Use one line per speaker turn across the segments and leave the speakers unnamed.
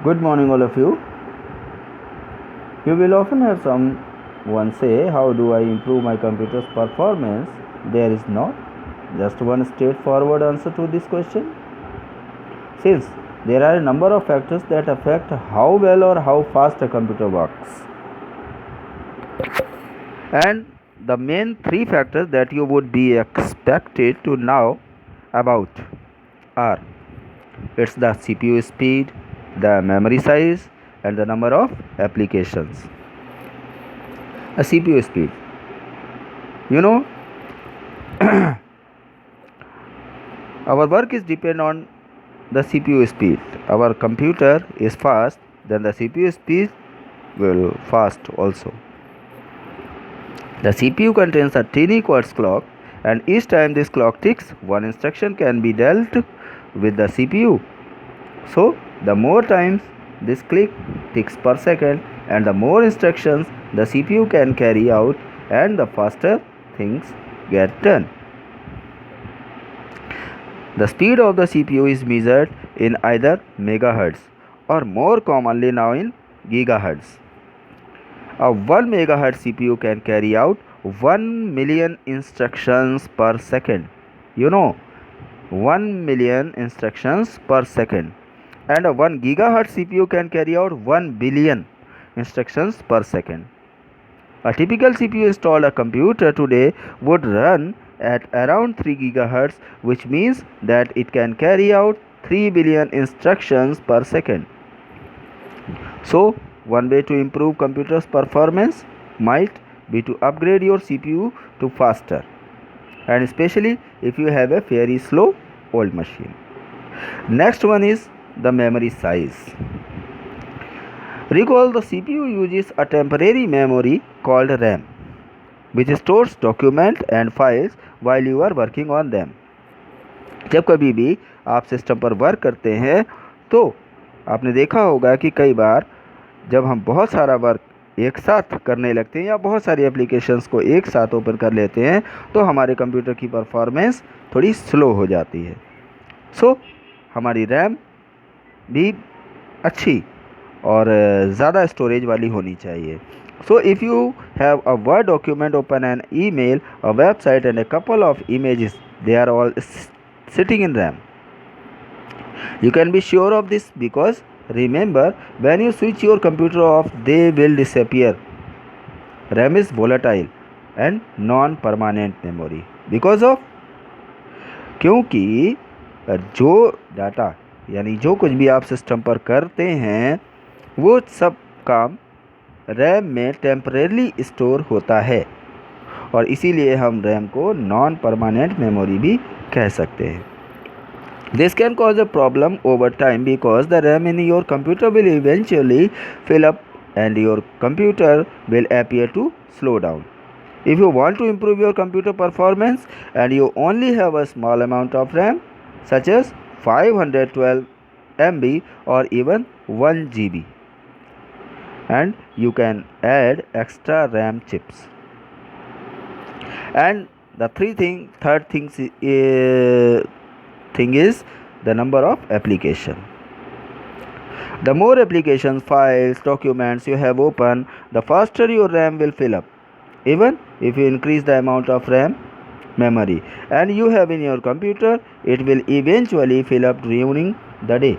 Good morning, all of you. You will often have someone say, how do I improve my computer's performance? There is not just one straightforward answer to this question. Since there are a number of factors that affect how well or how fast a computer works. And the main three factors that you would be expected to know about are it's the CPU speed, the memory size, and the number of applications. A CPU speed. Our work is depend on the CPU speed. Our computer is fast, then the CPU speed will fast also. The CPU contains a tiny quartz clock, and each time this clock ticks, one instruction can be dealt with the CPU. So the more times this click ticks per second and the more instructions the CPU can carry out, and the faster things get done. The speed of the CPU is measured in either megahertz or more commonly now in gigahertz. A 1 megahertz CPU can carry out 1 million instructions per second. 1 million instructions per second. And a 1 gigahertz CPU can carry out 1 billion instructions per second. A typical CPU installed a computer today would run at around 3 gigahertz, which means that it can carry out 3 billion instructions per second. So, one way to improve computer's performance might be to upgrade your CPU to faster, and especially if you have a very slow old machine. Next one is the memory size. Recall the CPU uses a temporary memory called RAM, which stores documents and files while you are working on them. जब कभी भी आप system पर work करते हैं तो आपने देखा होगा कि कई बार जब हम बहुत सारा वर्क एक साथ करने लगते हैं या बहुत सारी एप्लीकेशंस को एक साथ ओपन कर लेते हैं तो हमारे कंप्यूटर की परफॉर्मेंस थोड़ी स्लो हो जाती है. सो हमारी रैम भी अच्छी और ज़्यादा स्टोरेज वाली होनी चाहिए. So if you have a Word document, open an email, a website and a couple of images, they are all sitting in RAM. You can be sure of this because remember, when you switch your computer off, they will disappear. RAM is volatile and non-permanent memory because of क्योंकि जो data यानी जो कुछ भी आप system पर करते हैं वो सब काम रैम में टेम्परेली स्टोर होता है और इसीलिए हम रैम को नॉन परमानेंट मेमोरी भी कह सकते हैं. This can cause a problem over time because the RAM in your computer will eventually fill up and your computer will appear to slow down. If you want to improve your computer performance and you only have a small amount of RAM, such as 512 MB or even 1 GB, and you can add extra RAM chips. And the third thing is the number of application. The more applications, files, documents you have open, the faster your RAM will fill up. Even if you increase the amount of RAM memory and you have in your computer, it will eventually fill up during the day.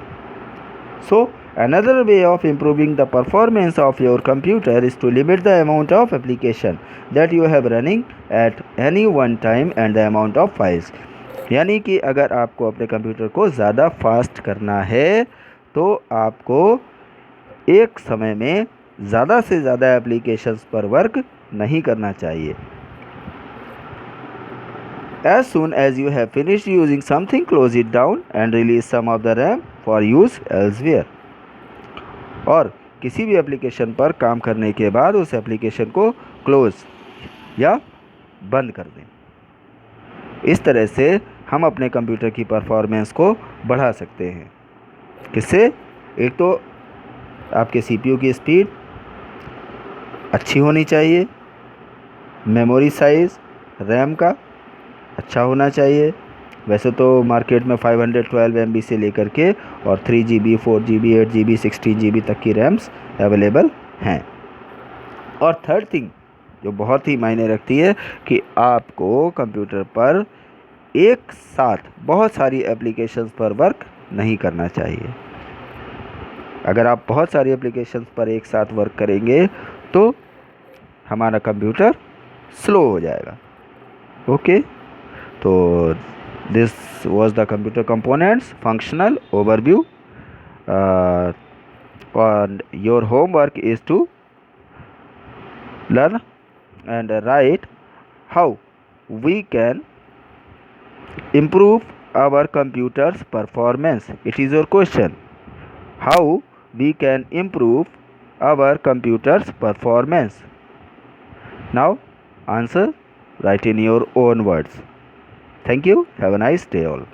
So another way of improving the performance of your computer is to limit the amount of application that you have running at any one time and the amount of files. यानी कि अगर आपको अपने computer को ज़्यादा fast करना है तो आपको एक समय में ज़्यादा से ज़्यादा एप्लीकेशंस पर वर्क नहीं करना चाहिए. As soon as you have finished using something, close it down and release some of the RAM for use elsewhere. और किसी भी एप्लीकेशन पर काम करने के बाद उस एप्लीकेशन को क्लोज या बंद कर दें. इस तरह से हम अपने कंप्यूटर की परफॉर्मेंस को बढ़ा सकते हैं. किससे? एक तो आपके CPU की स्पीड अच्छी होनी चाहिए, मेमोरी साइज़ रैम का अच्छा होना चाहिए, वैसे तो मार्केट में 512 MB से लेकर के और 3 GB 4 GB 8 GB 16 GB तक की रैम्स अवेलेबल हैं। और थर्ड थिंग जो बहुत ही मायने रखती है कि आपको कंप्यूटर पर एक साथ बहुत सारी एप्लीकेशंस पर वर्क नहीं करना चाहिए। अगर आप बहुत सारी एप्लीकेशंस पर एक साथ वर्क करेंगे तो हमारा कंप्यूटर स्लो हो जाएगा। ओके, तो this was the computer components functional overview and your homework is to learn and write how we can improve our computer's performance. It is your question. How we can improve our computer's performance. Now answer, write in your own words. Thank you. Have a nice day all.